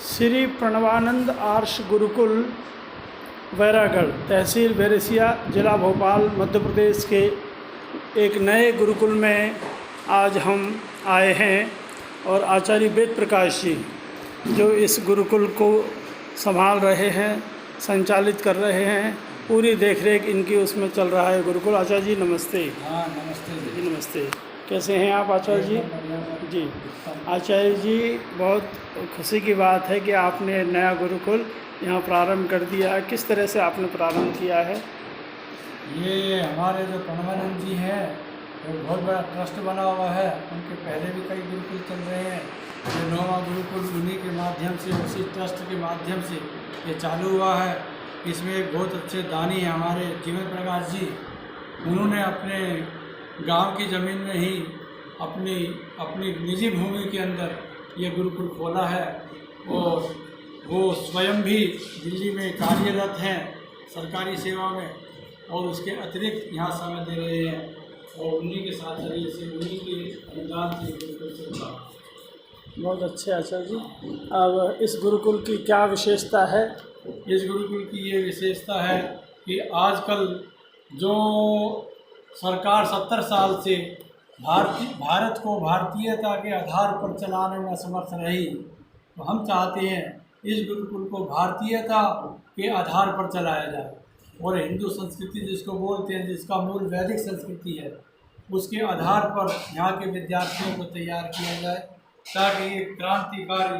श्री प्रणवानंद आर्ष गुरुकुल वैरागढ़, तहसील बैरसिया, ज़िला भोपाल, मध्य प्रदेश के एक नए गुरुकुल में आज हम आए हैं और आचार्य वेद प्रकाश जी जो इस गुरुकुल को संभाल रहे हैं, संचालित कर रहे हैं, पूरी देखरेख इनकी उसमें चल रहा है गुरुकुल। आचार्य जी नमस्ते। हाँ नमस्ते जी नमस्ते। कैसे हैं आप आचार्य जी? जी आचार्य जी, बहुत खुशी की बात है कि आपने नया गुरुकुल यहाँ प्रारंभ कर दिया है। किस तरह से आपने प्रारंभ किया है? ये हमारे जो प्रणवानंद जी हैं वो बहुत बड़ा ट्रस्ट बना हुआ है। उनके पहले भी कई गुरुकुल चल रहे हैं। ये 9वां गुरुकुल उन्हीं के माध्यम से, उसी ट्रस्ट के माध्यम से ये चालू हुआ है। इसमें एक बहुत अच्छे दानी हैं हमारे जीवन प्रकाश जी। उन्होंने अपने गांव की ज़मीन में ही अपनी निजी भूमि के अंदर ये गुरुकुल खोला है और वो स्वयं भी दिल्ली में कार्यरत हैं सरकारी सेवा में और उसके अतिरिक्त यहाँ समय दे रहे हैं और उन्हीं के साथ जरिए से उन्हीं के अनुदान से गुरुकुल चलता है। बहुत अच्छे आचार्य जी। अब इस गुरुकुल की क्या विशेषता है? इस गुरुकुल की ये विशेषता है कि आजकल जो सरकार 70 साल से भारत को भारतीयता के आधार पर चलाने में असमर्थ रही, तो हम चाहते हैं इस गुरुकुल को भारतीयता के आधार पर चलाया जाए और हिंदू संस्कृति जिसको बोलते हैं, जिसका मूल वैदिक संस्कृति है, उसके आधार पर यहाँ के विद्यार्थियों को तैयार किया जाए ताकि एक क्रांतिकारी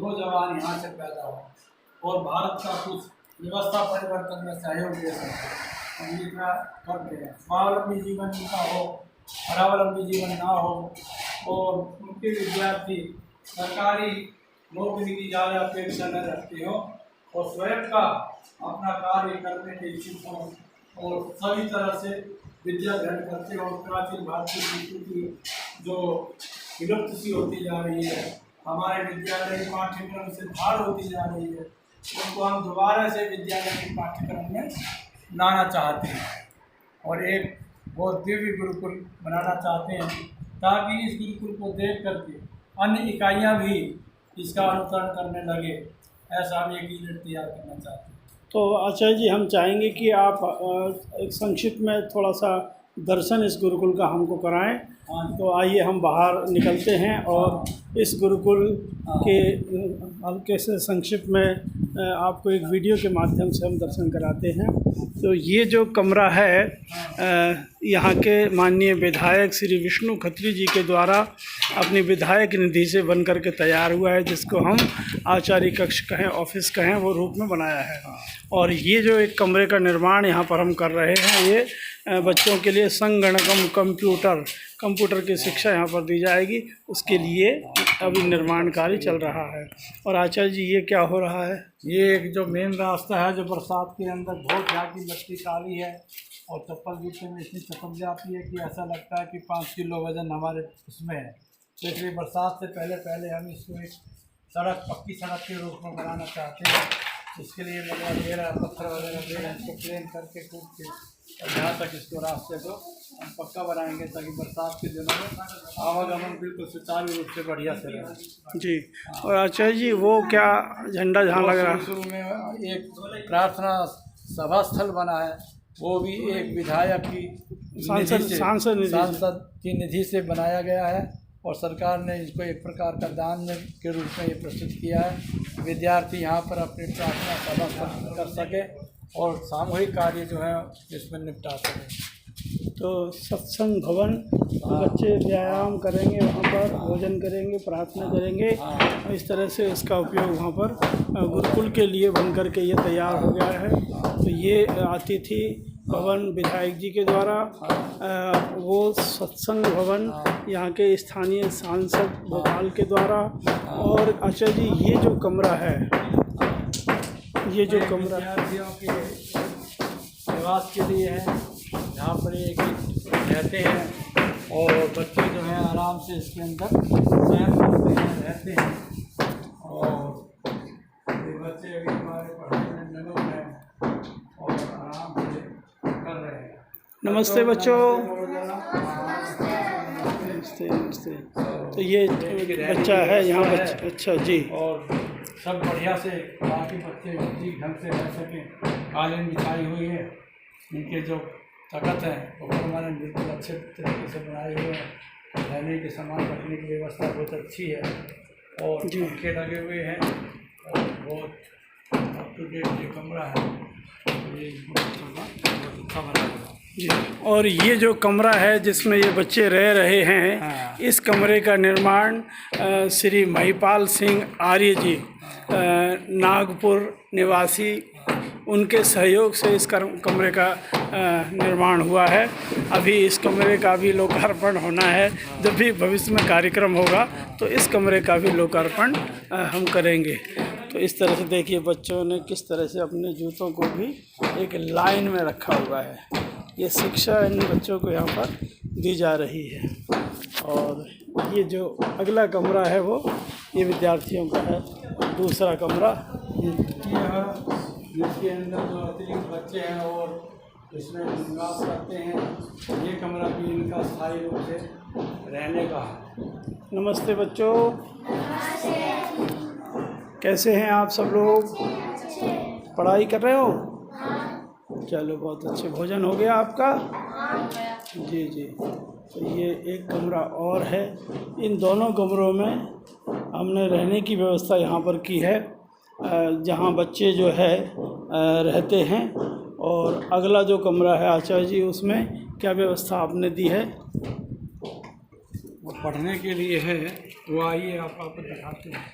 नौजवान यहाँ से पैदा हो और भारत का कुछ व्यवस्था परिवर्तन में सहयोग दे सके। हम इतना करते हैं, स्वावलंबी जीवन उनका हो, परावलंबी जीवन ना हो और उनके विद्यार्थी सरकारी नौकरी की ज़्यादा अपेक्षा न रखते हो और स्वयं का अपना कार्य करने के इच्छुक हों और सभी तरह से विद्या ग्रहण करते हो। प्राचीन भारतीय संस्कृति जो विलुप्त सी होती जा रही है, हमारे विद्यालय के पाठ्यक्रम से बाहर होती जा रही है, उनको हम दोबारा से विद्यालय के पाठ्यक्रम में लाना चाहते हैं और एक बहुत दिव्य गुरुकुल बनाना चाहते हैं ताकि इस गुरुकुल को देख करके अन्य इकाइयाँ भी इसका अनुसरण करने लगे। ऐसा हम एक यूनिट तैयार करना चाहते हैं। तो आचार्य जी, हम चाहेंगे कि आप एक संक्षिप्त में थोड़ा सा दर्शन इस गुरुकुल का हमको कराएं। तो आइए हम बाहर निकलते हैं और इस गुरुकुल के हल्के से संक्षिप्त में आपको एक वीडियो के माध्यम से हम दर्शन कराते हैं। तो ये जो कमरा है यहाँ के माननीय विधायक श्री विष्णु खत्री जी के द्वारा अपनी विधायक निधि से बन कर के तैयार हुआ है, जिसको हम आचार्य कक्ष कहें, ऑफिस कहें, वो रूप में बनाया है। और ये जो एक कमरे का निर्माण यहाँ पर हम कर रहे हैं, ये बच्चों के लिए संगणकम कंप्यूटर की शिक्षा यहाँ पर दी जाएगी। उसके लिए अभी निर्माण कार्य चल रहा है। और आचार्य जी, ये क्या हो रहा है? ये एक जो मेन रास्ता है जो बरसात के अंदर बहुत ज़्यादा मिट्टी काली है और चप्पल जूते में इतनी चपक जाती है कि ऐसा लगता है कि 5 किलो वजन हमारे उसमें है। तो इसलिए बरसात से पहले हम इसको एक पक्की सड़क के रूप में बनाना चाहते हैं। इसके लिए मतलब दे रहा है, पत्थर वगैरह दे रहे हैं, इसको प्लेन करके टूट के और यहाँ तक इसको रास्ते को हम पक्का बनाएंगे ताकि बरसात के दिनों में आवागमन बिल्कुल सुचारू रूप से बढ़िया से रहे। जी। और आचार्य जी, वो क्या झंडा जहाँ लग रहा है? शुरू में एक प्रार्थना सभा स्थल बना है, वो भी एक विधायक की सांसद की निधि से बनाया गया है और सरकार ने इसको एक प्रकार का दान के रूप में ये प्रस्तुत किया है। विद्यार्थी यहाँ पर अपनी प्रार्थना सभा कर सके और सामूहिक कार्य जो है इसमें निपटा सके। तो सत्संग भवन, बच्चे व्यायाम करेंगे, वहाँ पर भोजन करेंगे, प्रार्थना करेंगे। इस तरह से इसका उपयोग वहाँ पर गुरुकुल के लिए बन कर के ये तैयार हो गया है। तो ये अतिथि भवन विधायक जी के द्वारा, वो सत्संग भवन यहाँ के स्थानीय सांसद भोपाल के द्वारा। और आचार्य जी, ये जो कमरा है, ये जो कमरा विद्यार्थियों के निवास के लिए है, यहाँ पर एक रहते हैं और बच्चे जो हैं आराम से इसके अंदर स्वयं करते हैं, रहते हैं। और ये बच्चे अभी हमारे पढ़ाई में निमग्न हैं और आराम से कर रहे हैं। नमस्ते बच्चों। नमस्ते। तो ये बच्चा है यहाँ, अच्छा जी। और सब बढ़िया से ताकि बच्चे ठीक ढंग से रह सकें। कालीन बिछाई हुई है, इनके जो तख़्त हैं वो हमारे बिल्कुल अच्छे तरीके से बनाए हुए हैं। रहने के सामान रखने की व्यवस्था बहुत अच्छी है और पंखे लगे हुए हैं और बहुत अप टू डेट ये कमरा है। ये बहुत अच्छा बना हुआ जी। और ये जो कमरा है जिसमें ये बच्चे रह रहे हैं, हाँ। इस कमरे का निर्माण श्री महिपाल सिंह आर्य जी, नागपुर निवासी, उनके सहयोग से इस कमरे का निर्माण हुआ है। अभी इस कमरे का भी लोकार्पण होना है। जब भी भविष्य में कार्यक्रम होगा तो इस कमरे का भी लोकार्पण हम करेंगे। तो इस तरह से देखिए बच्चों ने किस तरह से अपने जूतों को भी एक लाइन में रखा हुआ है। ये शिक्षा इन बच्चों को यहाँ पर दी जा रही है। और ये जो अगला कमरा है वो ये विद्यार्थियों का है। दूसरा कमरा जिसके अंदर जो अतिरिक्त बच्चे हैं और इसमें निवास करते हैं। ये कमरा भी इनका स्थायी रूप से रहने का है। नमस्ते बच्चों, कैसे हैं आप सब लोग? पढ़ाई कर रहे हो? चलो बहुत अच्छे। भोजन हो गया आपका? जी जी। तो ये एक कमरा और है। इन दोनों कमरों में हमने रहने की व्यवस्था यहाँ पर की है, जहाँ बच्चे जो है रहते हैं। और अगला जो कमरा है आचार्य जी, उसमें क्या व्यवस्था आपने दी है? वो पढ़ने के लिए है, वो आइए आपको दिखाते हैं।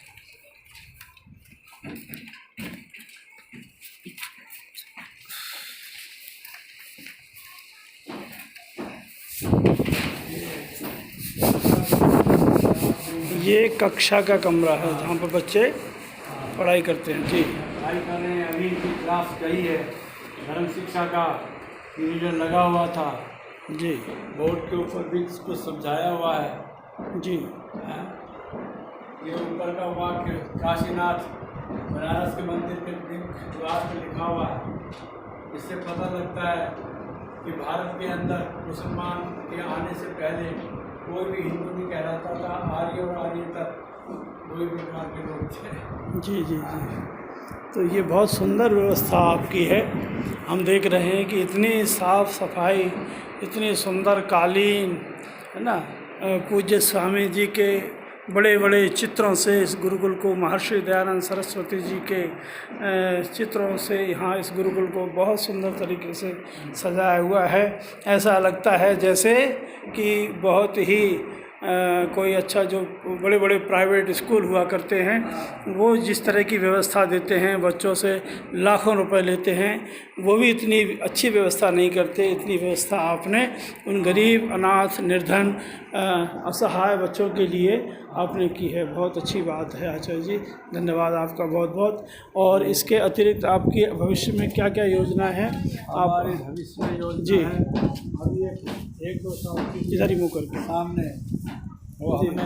ये कक्षा का कमरा है जहाँ पर बच्चे पढ़ाई करते हैं। जी, पढ़ाई कर रहे हैं। अभी इनकी क्लास गई है। धर्म शिक्षा का पीरियड लगा हुआ था। जी बोर्ड के ऊपर भी कुछ समझाया हुआ है। जी। ये ऊपर का वाक्य काशीनाथ बनारस के मंदिर के द्वार पर लिखा हुआ है। इससे पता लगता है कि भारत के अंदर मुसलमान के आने से पहले कोई भी हिंदू नहीं कहलाता था। आर्य और आर्येतर कोई भी प्रकार के लोग थे। जी जी जी। तो ये बहुत सुंदर व्यवस्था आपकी है। हम देख रहे हैं कि इतनी साफ सफाई, इतनी सुंदर कालीन, है ना। पूज्य स्वामी जी के बड़े बड़े चित्रों से इस गुरुकुल को, महर्षि दयानंद सरस्वती जी के चित्रों से यहाँ इस गुरुकुल को बहुत सुंदर तरीके से सजाया हुआ है। ऐसा लगता है जैसे कि बहुत ही कोई अच्छा, जो बड़े बड़े प्राइवेट स्कूल हुआ करते हैं वो जिस तरह की व्यवस्था देते हैं, बच्चों से लाखों रुपए लेते हैं, वो भी इतनी अच्छी व्यवस्था नहीं करते। इतनी व्यवस्था आपने उन गरीब, अनाथ, निर्धन, असहाय बच्चों के लिए आपने की है। बहुत अच्छी बात है आचार्य जी, धन्यवाद आपका बहुत बहुत। और इसके अतिरिक्त आपकी भविष्य में क्या क्या योजना है? हमारे भविष्य में योजना जी है, अभी एक दो साल की इधर ही मुँह करके सामने वो हमने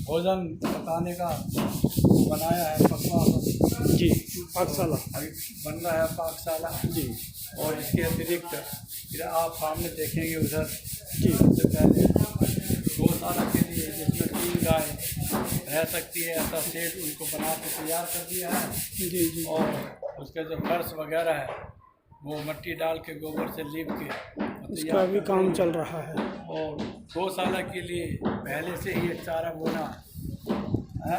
भोजन पकाने का बनाया है, पकवान। जी, पाकशाला अभी बन रहा है पाकशाला जी। और इसके अतिरिक्त फिर आप सामने देखेंगे उधर जी। सबसे पहले गौशाला के लिए जिसमें 3 गाय रह सकती है, ऐसा सेट उनको बना के तैयार कर दिया है। जी जी। और उसका जो फर्श वगैरह है वो मिट्टी डाल के गोबर से लीप के इसका भी काम चल रहा है। और गौशाला के लिए पहले से ही एक चारा बोना है,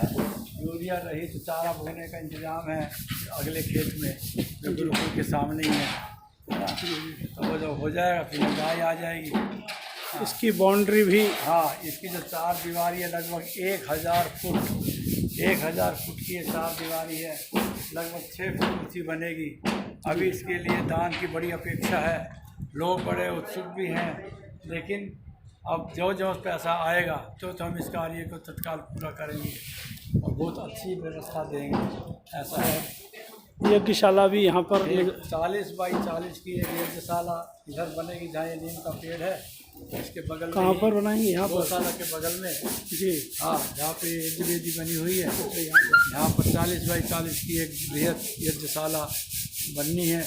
यूरिया रहित चारा बोने का इंतजाम है अगले खेत में जो गुरुकुल के सामने ही है। तो वो जब हो जाएगा फिर गाय आ जाएगी। इसकी बाउंड्री भी, हाँ, इसकी जो 4 दीवारी है लगभग 1000 फुट की ये 4 दीवारी है, लगभग 6 फुट ऊँची बनेगी। अभी इसके लिए दान की बड़ी अपेक्षा है, लोग बड़े उत्सुक भी हैं, लेकिन अब जो पैसा आएगा तो हम इस कार्य को तत्काल पूरा करेंगे और बहुत अच्छी व्यवस्था देंगे। ऐसा है। यज्ञशाला भी यहाँ पर 40 बाई 40 की एक यज्ञशाला इधर बनेगी जहाँ ये नीम का पेड़ है, इसके बगल में। कहाँ पर बनाएंगे? यहाँ पर गौशाला के बगल में जी। हाँ, जहाँ पे यज्ञ वेदी बनी हुई है, यहाँ पर 40 बाई 40 की एक बृहद यज्ञशाला बननी है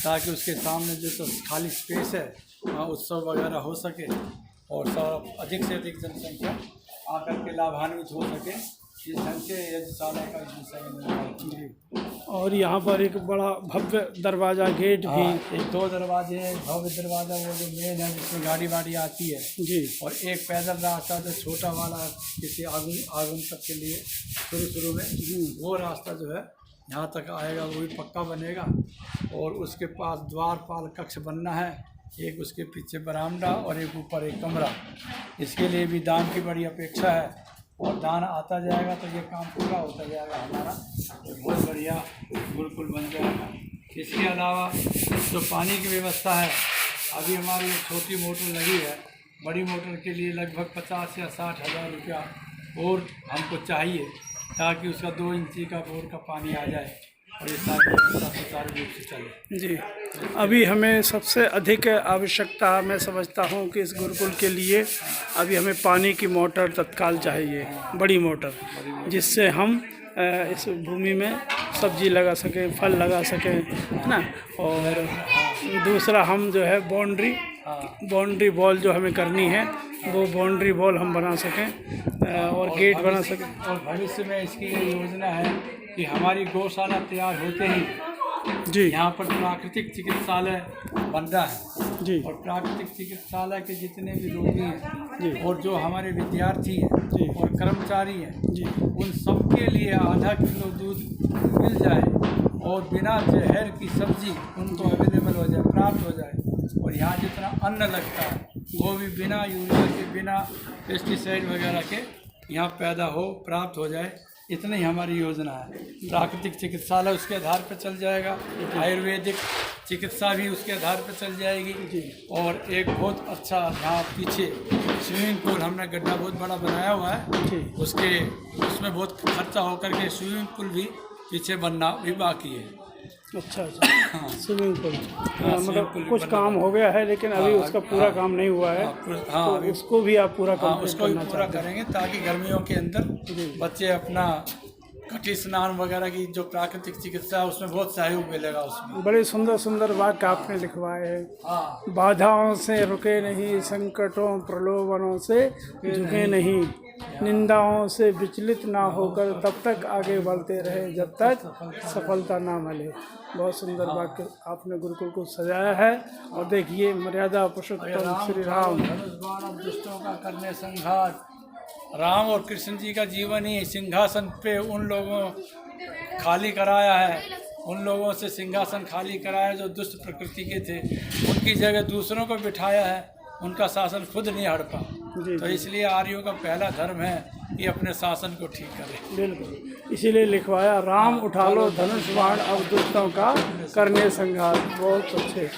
ताकि उसके सामने जो तो खाली स्पेस है वहाँ उत्सव वगैरह हो सके और सब अधिक से अधिक जनसंख्या आकर के लाभान्वित हो सके। इस ढंग से यज्ञशाला का इस विषय में निर्माण किया। जी। और यहाँ पर एक बड़ा भव्य दरवाज़ा गेट भी। एक 2 दरवाजे हैं, भव्य दरवाज़ा वो जो मेन है जिसमें गाड़ी वाड़ी आती है जी। और एक पैदल रास्ता जो छोटा वाला किसी आगंतुक के लिए शुरू में वो रास्ता जो है यहाँ तक आएगा, वो भी पक्का बनेगा। और उसके पास द्वारपाल कक्ष बनना है, एक उसके पीछे बरामदा और एक ऊपर एक कमरा। इसके लिए भी दान की बड़ी अपेक्षा है और दान आता जाएगा तो ये काम पूरा होता जाएगा हमारा, तो बहुत बढ़िया गुरुकुल बन जाएगा। इसके अलावा जो पानी की व्यवस्था है, अभी हमारी एक छोटी मोटर लगी है, बड़ी मोटर के लिए लगभग 50 या 60 हज़ार रुपया और हमको चाहिए ताकि उसका 2 इंची का बोर का पानी आ जाए और ये सारी व्यवस्था सुचारू रूप से चले। जी। अभी हमें सबसे अधिक आवश्यकता मैं समझता हूँ कि इस गुरुकुल के लिए अभी हमें पानी की मोटर तत्काल चाहिए, बड़ी मोटर, जिससे हम इस भूमि में सब्जी लगा सकें, फल लगा सकें, है ना। और दूसरा हम जो है बाउंड्री वॉल जो हमें करनी है, वो बाउंड्री वॉल हम बना सकें और गेट बना सकें। और भविष्य में इसकी ये योजना है कि हमारी गौशाला तैयार होते ही जी। यहाँ पर प्राकृतिक चिकित्सालय बन रहा है जी। और प्राकृतिक चिकित्सालय के जितने भी रोगी हैं जी। और जो हमारे विद्यार्थी हैं जी। और कर्मचारी हैं जी। उन सबके लिए आधा किलो दूध मिल जाए और बिना जहर की सब्जी उनको अवेलेबल हो जाए, प्राप्त हो जाए। और यहाँ जितना अन्न लगता है वो भी बिना यूरिया के, बिना पेस्टिसाइड वगैरह के यहाँ पैदा हो, प्राप्त हो जाए। इतनी हमारी योजना है। प्राकृतिक चिकित्सालय उसके आधार पर चल जाएगा, आयुर्वेदिक चिकित्सा भी उसके आधार पर चल जाएगी। और एक बहुत अच्छा यहाँ पीछे स्विमिंग पूल हमने गड्ढा बहुत बड़ा बनाया हुआ है, उसमें बहुत खर्चा होकर के स्विमिंग पूल भी पीछे बनना भी बाकी है। अच्छा। हाँ, स्विमिंग पूल मतलब कुछ काम हो गया है लेकिन अभी उसका पूरा काम नहीं हुआ है। तो उसको भी आप पूरा उसको भी पूरा करेंगे ताकि गर्मियों के अंदर बच्चे अपना कटी स्नान वगैरह की जो प्राकृतिक चिकित्सा है उसमें बहुत सहयोग मिलेगा। उसमें बड़े सुंदर सुंदर वाक्य आपने लिखवाए हैं। बाधाओं से रुके नहीं, संकटों प्रलोभनों से झुके नहीं, निंदाओं से विचलित ना होकर तब तक आगे बढ़ते रहे जब तक सफलता ना मिले। बहुत सुंदर वाक्य आपने गुरुकुल को सजाया है। और देखिए, मर्यादा पुरुषोत्तम श्री राम दुष्टों का करने संघार, राम और कृष्ण जी का जीवन ही सिंहासन पे उन लोगों खाली कराया है, उन लोगों से सिंहासन खाली कराया जो दुष्ट प्रकृति के थे, उनकी जगह दूसरों को बिठाया है, उनका शासन खुद नहीं हड़पा। तो इसलिए आर्यों का पहला धर्म है कि अपने शासन को ठीक करें। बिल्कुल, इसीलिए लिखवाया राम उठा लो धनुष बाण अब दुष्टों का करने संघार। बहुत अच्छे।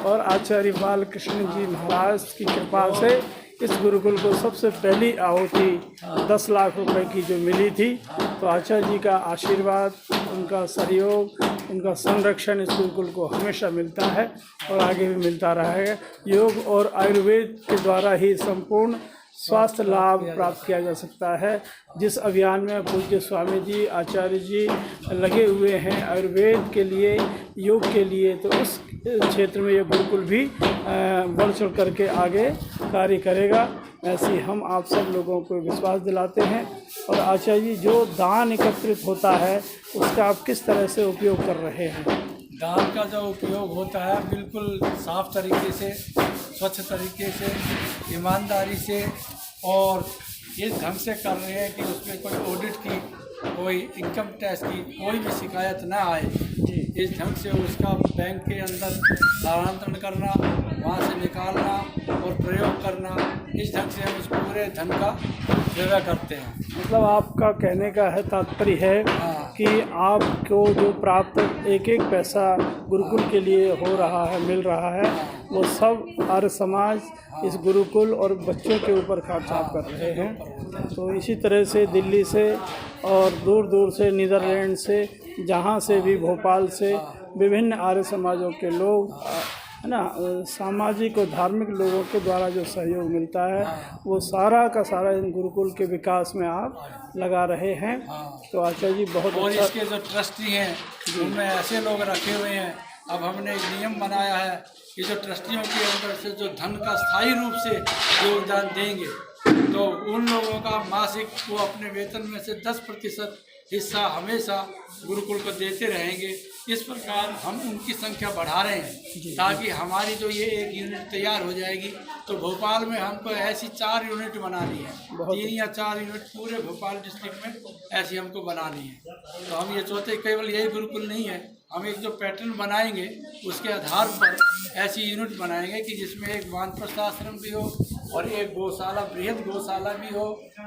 और आचार्य बालकृष्ण जी महाराज की कृपा से इस गुरुकुल को सबसे पहली आहुति 10 लाख रुपए की जो मिली थी, तो आचार्य जी का आशीर्वाद, उनका सहयोग, उनका संरक्षण इस गुरुकुल को हमेशा मिलता है और आगे भी मिलता रहेगा। योग और आयुर्वेद के द्वारा ही संपूर्ण स्वास्थ्य लाभ प्राप्त किया जा सकता है। जिस अभियान में पूज्य स्वामी जी, आचार्य जी लगे हुए हैं आयुर्वेद के लिए, योग के लिए, तो उस क्षेत्र में ये गुरुकुल भी बढ़ चढ़ करके आगे कार्य करेगा। ऐसे हम आप सब लोगों को विश्वास दिलाते हैं। और आचार्य जी, जो दान एकत्रित होता है उसका आप किस तरह से उपयोग कर रहे हैं? दान का जो उपयोग होता है बिल्कुल साफ तरीके से, स्वच्छ तरीके से, ईमानदारी से और इस ढंग से कर रहे हैं कि उसमें कोई ऑडिट की, कोई इनकम टैक्स की कोई भी शिकायत ना आए। इस ढंग से उसका बैंक के अंदर स्थानांतरण करना, वहाँ से निकालना और प्रयोग करना, इस ढंग से हम उस पूरे धन का सेवा करते हैं। मतलब आपका कहने का है तात्पर्य है कि आपको जो प्राप्त एक एक पैसा गुरुकुल के लिए हो रहा है, मिल रहा है, वो सब आर्य समाज इस गुरुकुल और बच्चों के ऊपर खर्च आप कर रहे हैं। तो इसी तरह से दिल्ली से और दूर दूर से, नीदरलैंड से, जहाँ से भी, भोपाल से विभिन्न आर्य समाजों के लोग, है ना, सामाजिक और धार्मिक लोगों के द्वारा जो सहयोग मिलता है वो सारा का सारा इन गुरुकुल के विकास में आप लगा रहे हैं। तो आचार्य जी बहुत और अच्छा। इसके जो ट्रस्टी हैं उनमें ऐसे लोग रखे हुए हैं। अब हमने एक नियम बनाया है कि जो ट्रस्टियों के अंदर से जो धन का स्थायी रूप से योगदान देंगे तो उन लोगों का मासिक वो अपने वेतन में से 10% हिस्सा हमेशा गुरुकुल को देते रहेंगे। इस प्रकार हम उनकी संख्या बढ़ा रहे हैं ताकि हमारी जो ये एक यूनिट तैयार हो जाएगी तो भोपाल में हमको ऐसी 4 यूनिट बनानी है, 3 या 4 यूनिट पूरे भोपाल डिस्ट्रिक्ट में ऐसी हमको बनानी है। तो हम ये चाहते हैं केवल यही गुरुकुल नहीं है, हम एक जो पैटर्न बनाएंगे उसके आधार पर ऐसी यूनिट बनाएंगे कि जिसमें एक वानप्रस्थ आश्रम भी हो और एक गौशाला, बृहद गौशाला भी हो,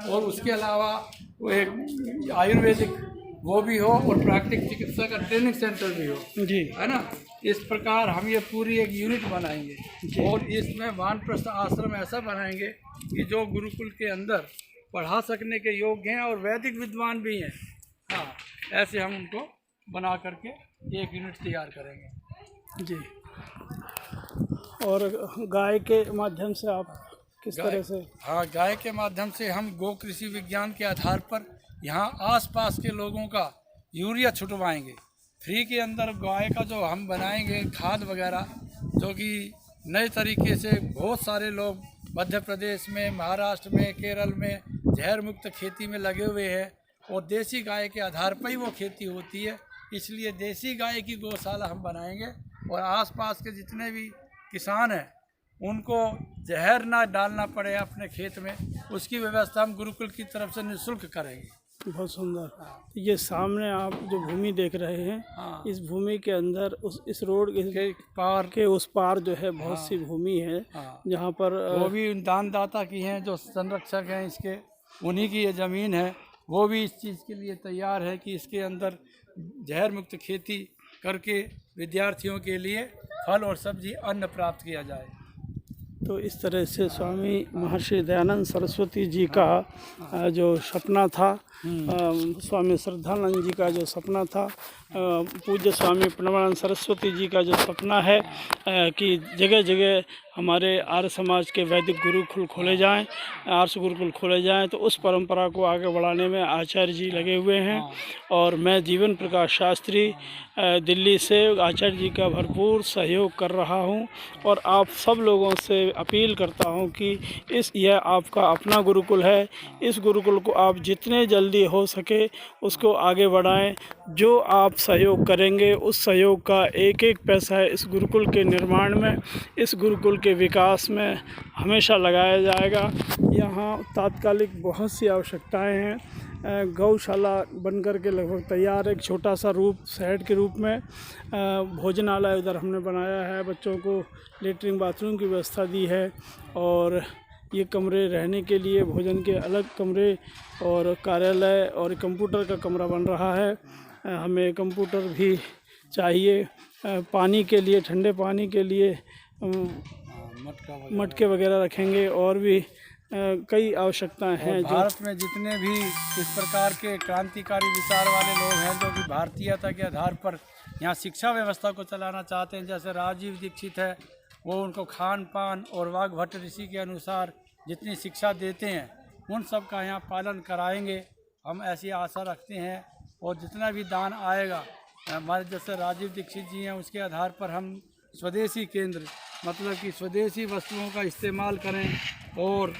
और उसके अलावा वो एक आयुर्वेदिक वो भी हो और प्राकृतिक चिकित्सा का ट्रेनिंग सेंटर भी हो जी, है ना। इस प्रकार हम ये पूरी एक यूनिट बनाएंगे और इसमें वानप्रस्थ आश्रम ऐसा बनाएंगे कि जो गुरुकुल के अंदर पढ़ा सकने के योग्य हैं और वैदिक विद्वान भी हैं। हाँ, ऐसे हम उनको बना करके एक यूनिट तैयार करेंगे जी। और गाय के माध्यम से आप किस तरह से? हाँ, गाय के माध्यम से हम गो कृषि विज्ञान के आधार पर यहाँ आसपास के लोगों का यूरिया छुटवाएंगे फ्री के अंदर। गाय का जो हम बनाएंगे खाद वगैरह, जो कि नए तरीके से बहुत सारे लोग मध्य प्रदेश में, महाराष्ट्र में, केरल में जहर मुक्त खेती में लगे हुए हैं और देसी गाय के आधार पर ही वो खेती होती है। इसलिए देसी गाय की गौशाला हम बनाएंगे और आसपास के जितने भी किसान हैं उनको जहर ना डालना पड़े अपने खेत में, उसकी व्यवस्था हम गुरुकुल की तरफ से निःशुल्क करेंगे। बहुत सुंदर। ये सामने आप जो भूमि देख रहे हैं, इस भूमि के अंदर इस रोड के पार के उस पार जो है बहुत सी भूमि है जहाँ पर वो भी दानदाता की हैं, जो संरक्षक हैं इसके, उन्हीं की ये ज़मीन है। वो भी इस चीज़ के लिए तैयार है कि इसके अंदर जहर मुक्त खेती करके विद्यार्थियों के लिए फल और सब्जी अन्न प्राप्त किया जाए। तो इस तरह से स्वामी महर्षि दयानंद सरस्वती जी का जो सपना था, स्वामी श्रद्धानंद जी का जो सपना था, पूज्य स्वामी प्रणवानंद सरस्वती जी का जो सपना है कि जगह जगह हमारे आर्य समाज के वैदिक गुरुकुल खोले जाएं, आर्ष गुरुकुल खोले जाएं, तो उस परंपरा को आगे बढ़ाने में आचार्य जी लगे हुए हैं। और मैं जीवन प्रकाश शास्त्री दिल्ली से आचार्य जी का भरपूर सहयोग कर रहा हूं और आप सब लोगों से अपील करता हूं कि यह आपका अपना गुरुकुल है। इस गुरुकुल को आप जितने जल्दी हो सके उसको आगे बढ़ाएं। जो आप सहयोग करेंगे उस सहयोग का एक एक पैसा है इस गुरुकुल के निर्माण में, इस गुरुकुल के विकास में हमेशा लगाया जाएगा। यहाँ तात्कालिक बहुत सी आवश्यकताएं हैं। गौशाला बनकर के लगभग तैयार, एक छोटा सा रूप शहर के रूप में भोजनालय उधर हमने बनाया है, बच्चों को लेटरिन बाथरूम की व्यवस्था दी है और ये कमरे रहने के लिए, भोजन के अलग कमरे और कार्यालय और कंप्यूटर का कमरा बन रहा है। हमें कंप्यूटर भी चाहिए, पानी के लिए, ठंडे पानी के लिए मटके वगैरह रखेंगे और भी कई आवश्यकताएं हैं। भारत में जितने भी इस प्रकार के क्रांतिकारी विचार वाले लोग हैं जो कि भारतीयता के आधार पर यहाँ शिक्षा व्यवस्था को चलाना चाहते हैं, जैसे राजीव दीक्षित है, वो उनको खान पान और वाघभट्ट ऋषि के अनुसार जितनी शिक्षा देते हैं उन सब का यहाँ पालन कराएंगे, हम ऐसी आशा रखते हैं। और जितना भी दान आएगा, हमारे जैसे राजीव दीक्षित जी हैं, उसके आधार पर हम स्वदेशी केंद्र, मतलब कि स्वदेशी वस्तुओं का इस्तेमाल करें और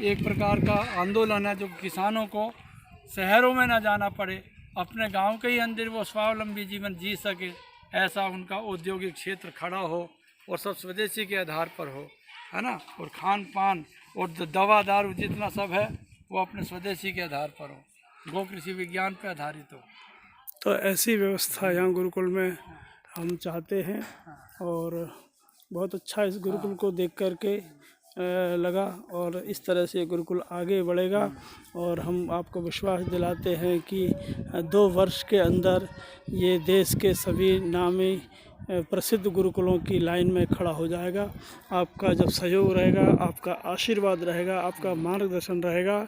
एक प्रकार का आंदोलन है जो किसानों को शहरों में ना जाना पड़े, अपने गांव के ही अंदर वो स्वावलंबी जीवन जी सके, ऐसा उनका औद्योगिक क्षेत्र खड़ा हो और सब स्वदेशी के आधार पर हो, है ना। और खान पान और दवा दारू जितना सब है वो अपने स्वदेशी के आधार पर हो, गो कृषि विज्ञान पर आधारित हो। तो ऐसी व्यवस्था यहाँ गुरुकुल में हम चाहते हैं और बहुत अच्छा इस गुरुकुल को देख कर के लगा और इस तरह से गुरुकुल आगे बढ़ेगा। और हम आपको विश्वास दिलाते हैं कि 2 वर्ष के अंदर ये देश के सभी नामी प्रसिद्ध गुरुकुलों की लाइन में खड़ा हो जाएगा। आपका जब सहयोग रहेगा, आपका आशीर्वाद रहेगा, आपका मार्गदर्शन रहेगा,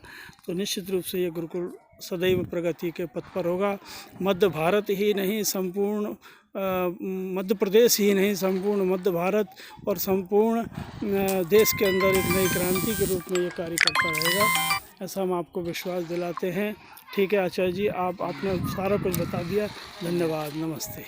तो निश्चित रूप से ये गुरुकुल सदैव प्रगति के पथ पर होगा। मध्य भारत ही नहीं, संपूर्ण मध्य प्रदेश ही नहीं, संपूर्ण मध्य भारत और संपूर्ण देश के अंदर एक नई क्रांति के रूप में ये कार्य करता रहेगा, ऐसा हम आपको विश्वास दिलाते हैं। ठीक है आचार्य जी, आपने सारा कुछ बता दिया। धन्यवाद, नमस्ते।